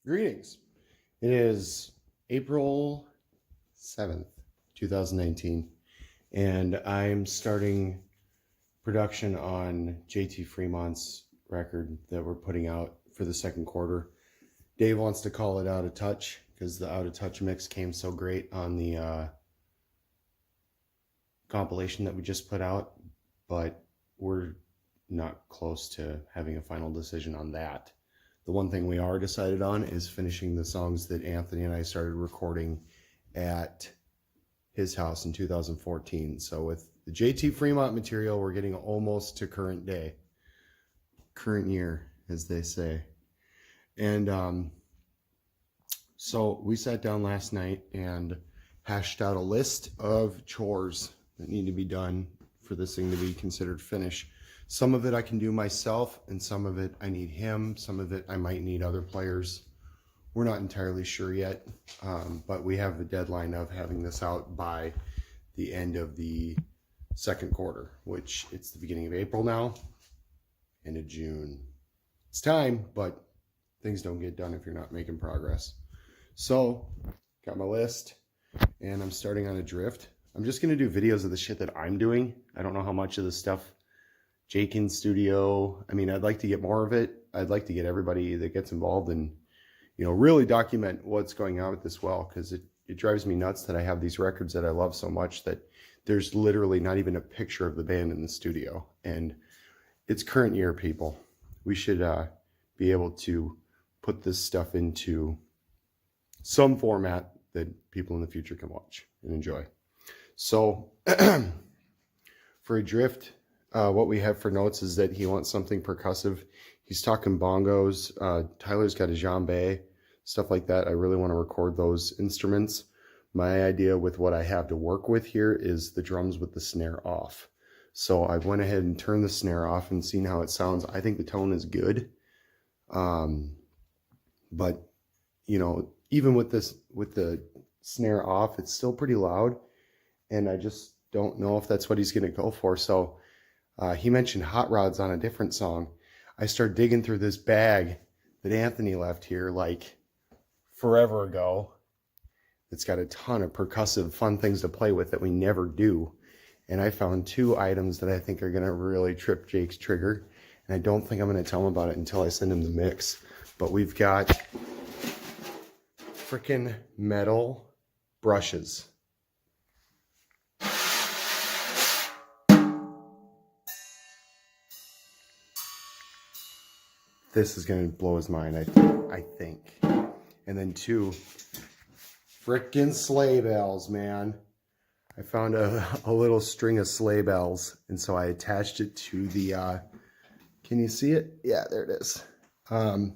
Greetings. It is April 7th, 2019, and I'm starting production on JT Fremont's record that we're putting out for the second quarter. Dave wants to call it Out of Touch because the Out of Touch mix came so great on the compilation that we just put out, but we're not close to having a final decision on that. The one thing we are decided on is finishing the songs that Anthony and I started recording at his house in 2014. So with the JT Fremont material, we're getting almost to current day, current year, as they say. And so we sat down last night and hashed out a list of chores that need to be done for this thing to be considered finished. Some of it I can do myself, and some of it I need him. Some of it I might need other players. We're not entirely sure yet, but we have the deadline of having this out by the end of the second quarter, which it's the beginning of April now, end of June. It's time, but things don't get done if you're not making progress. So, got my list, and I'm starting on Adrift. I'm just going to do videos of the shit that I'm doing. I don't know how much of the stuff Jake in studio. I mean, I'd like to get more of it. I'd like to get everybody that gets involved and, you know, really document what's going on with this well, because it drives me nuts that I have these records that I love so much that there's literally not even a picture of the band in the studio. And it's current year, people. We should be able to put this stuff into some format that people in the future can watch and enjoy. So for Adrift, what we have for notes is that he wants something percussive. He's talking bongos. Tyler's got a djembe, stuff like that. I really want to record those instruments. My idea with what I have to work with here is the drums with the snare off. So I went ahead and turned the snare off and seen how it sounds. I think the tone is good. But, you know, even with the snare off, it's still pretty loud. And I just don't know if that's what he's going to go for. So he mentioned hot rods on a different song. I started digging through this bag that Anthony left here like forever ago. It's got a ton of percussive fun things to play with that we never do. And I found two items that I think are going to really trip Jake's trigger. And I don't think I'm going to tell him about it until I send him the mix. But we've got freaking metal brushes. This is going to blow his mind, I think. And then two frickin' sleigh bells, man. I found a little string of sleigh bells, and so I attached it to the, can you see it? Yeah, there it is. I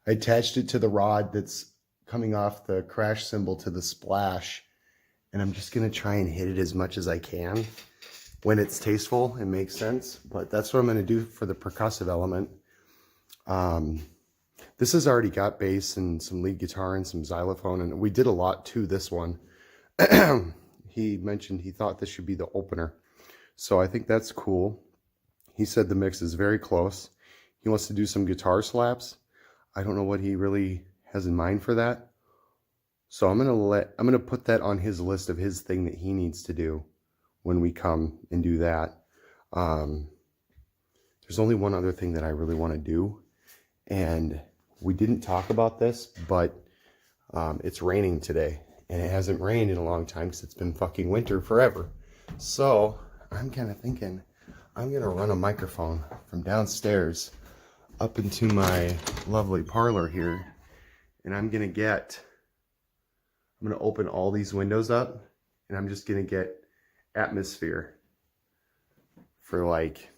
attached it to the rod that's coming off the crash cymbal to the splash, and I'm just going to try and hit it as much as I can when it's tasteful and makes sense, but that's what I'm going to do for the percussive element. This has already got bass and some lead guitar and some xylophone, and we did a lot to this one. He mentioned he thought this should be the opener, so I think that's cool. He said the mix is very close. He wants to do some guitar slaps. I don't know what he really has in mind for that, so I'm gonna put that on his list of his thing that he needs to do when we come and do that. There's only one other thing that I really want to do. And we didn't talk about this, but it's raining today. And it hasn't rained in a long time because it's been fucking winter forever. So I'm kind of thinking I'm going to run a microphone from downstairs up into my lovely parlor here. And I'm going to open all these windows up. And I'm just going to get atmosphere for like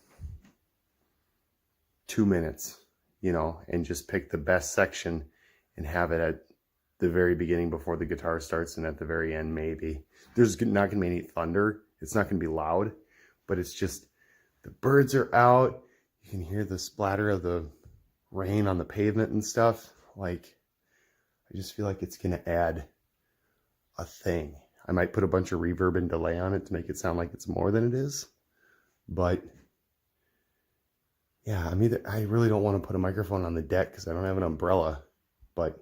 2 minutes. You know, and just pick the best section and have it at the very beginning before the guitar starts and at the very end maybe. There's not going to be any thunder. It's not going to be loud, but it's just the birds are out. You can hear the splatter of the rain on the pavement and stuff. Like, I just feel like it's going to add a thing. I might put a bunch of reverb and delay on it to make it sound like it's more than it is, but yeah, I really don't want to put a microphone on the deck because I don't have an umbrella, but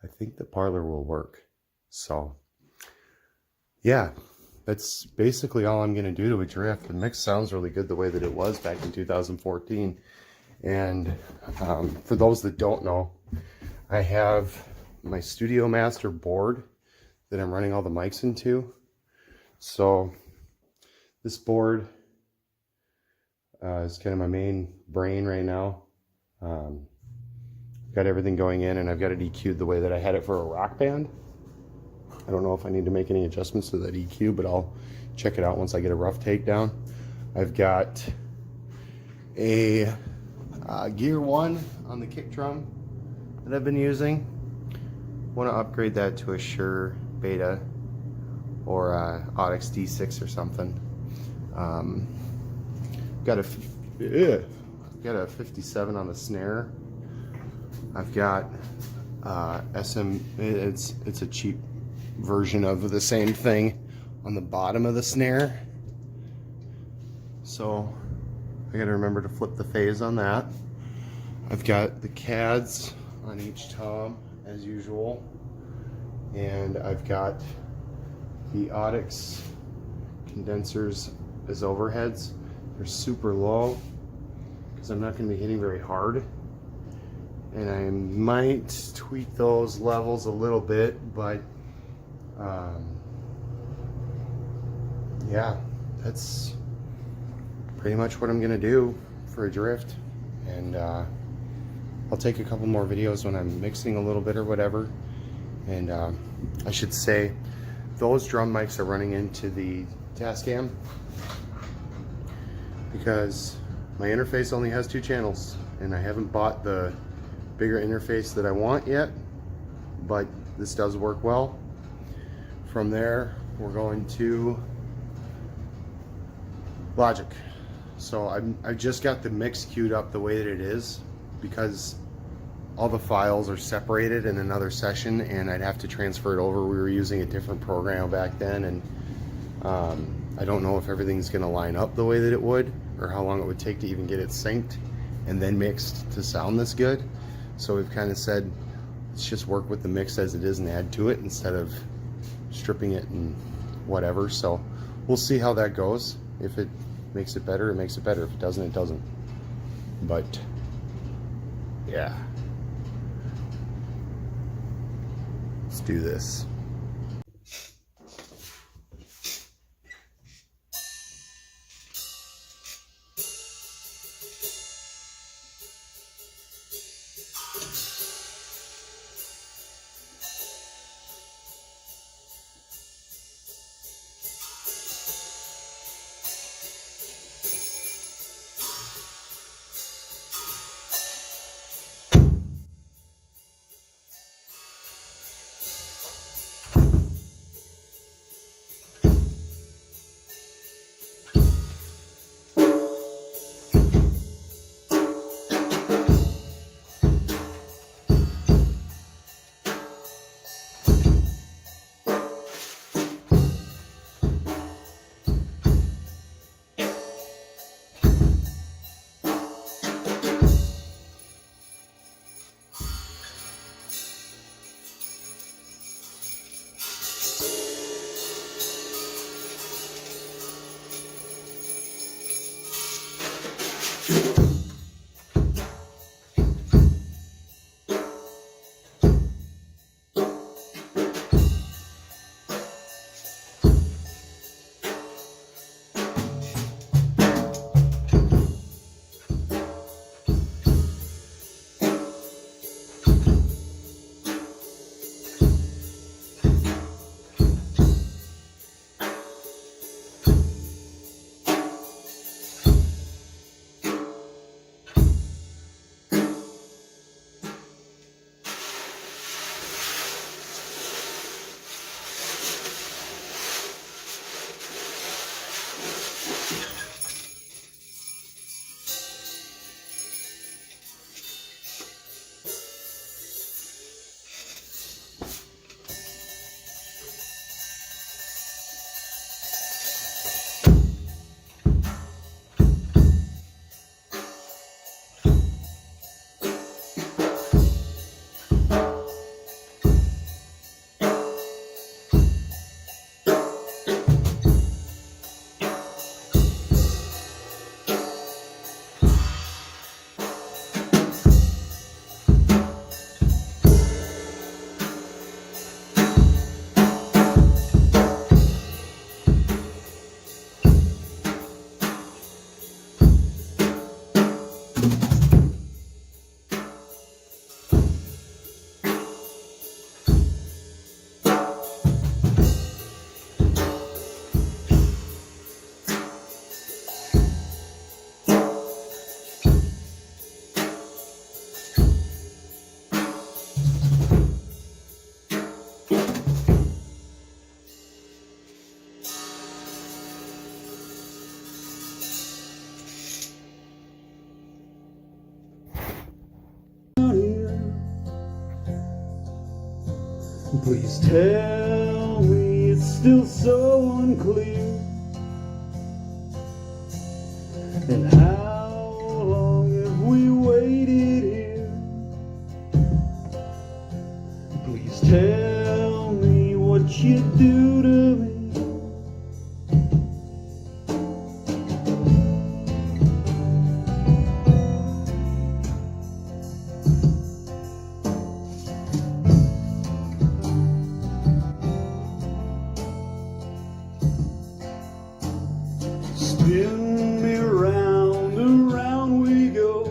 I think the parlor will work. So yeah, that's basically all I'm going to do to Adrift. The mix sounds really good the way that it was back in 2014. And for those that don't know, I have my Studio Master board that I'm running all the mics into. So this board is kind of my main brain right now. Got everything going in, and I've got it EQ'd the way that I had it for a rock band. I don't know if I need to make any adjustments to that EQ, but I'll check it out once I get a rough takedown. I've got a Gear 1 on the kick drum that I've been using. Want to upgrade that to a Shure Beta or a Audix D6 or something. Got a 57 on the snare. I've got it's a cheap version of the same thing on the bottom of the snare, so I got to remember to flip the phase on that. I've got the CADs on each tom as usual, and I've got the Audix condensers as overheads. They're super low because I'm not going to be hitting very hard, and I might tweak those levels a little bit, but yeah, that's pretty much what I'm gonna do for Adrift. And I'll take a couple more videos when I'm mixing a little bit or whatever. And I should say those drum mics are running into the Tascam because my interface only has 2 channels, and I haven't bought the bigger interface that I want yet, but this does work well. From there, we're going to Logic. So I've just got the mix queued up the way that it is because all the files are separated in another session, and I'd have to transfer it over. We were using a different program back then, and I don't know if everything's going to line up the way that it would, or how long it would take to even get it synced and then mixed to sound this good. So we've kind of said, let's just work with the mix as it is and add to it instead of stripping it and whatever. So we'll see how that goes. If it makes it better, it makes it better. If it doesn't, it doesn't. But yeah, let's do this. Please tell me it's still so unclear. And how long have we waited here? Please tell me what you do to me. Spin me round, around we go,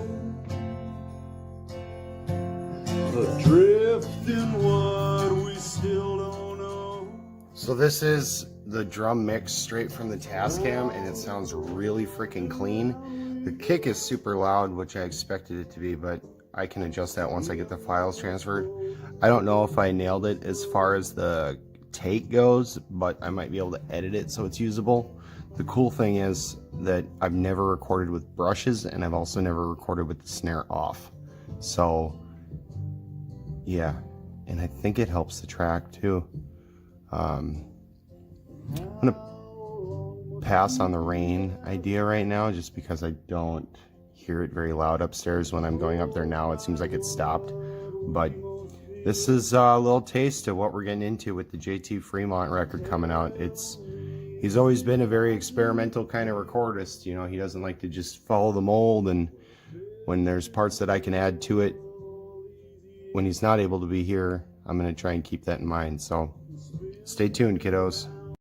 adrift in what we still don't know. So this is the drum mix straight from the Tascam, and it sounds really freaking clean. The kick is super loud, which I expected it to be, but I can adjust that once I get the files transferred. I don't know if I nailed it as far as the take goes, but I might be able to edit it so it's usable. The cool thing is that I've never recorded with brushes, and I've also never recorded with the snare off. So yeah, and I think it helps the track too. I'm gonna pass on the rain idea right now just because I don't hear it very loud upstairs. When I'm going up there now, it seems like it's stopped. But this is a little taste of what we're getting into with the JT Fremont record coming out. He's always been a very experimental kind of recordist. You know, he doesn't like to just follow the mold, and when there's parts that I can add to it when he's not able to be here, I'm going to try and keep that in mind. So stay tuned, kiddos.